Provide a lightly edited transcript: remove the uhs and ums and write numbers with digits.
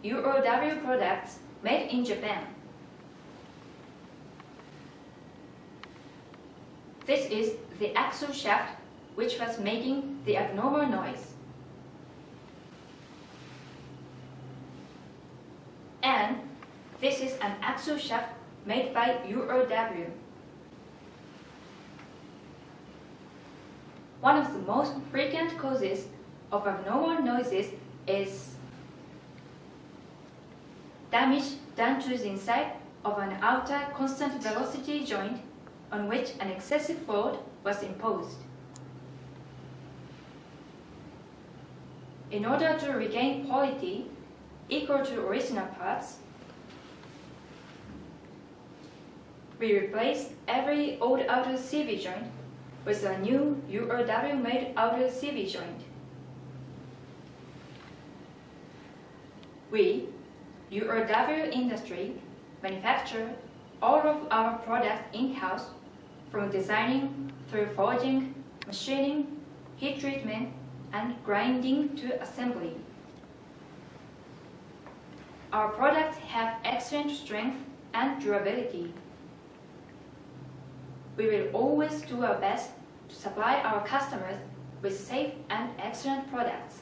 URW products made in Japan. This is the axle shaft which was making the abnormal noise. And this is an axle shaft made by URW. One of the most frequent causes of abnormal noises is damage done to the inside of an outer constant velocity joint on which an excessive load was imposed. In order to regain quality equal to original parts, we replaced every old outer CV joint with a new URW-made outer CV joint. We, URW Industry, manufacture all of our products in-house, from designing through forging, machining, heat treatment, and grinding to assembly. Our products have excellent strength and durability. We will always do our best to supply our customers with safe and excellent products.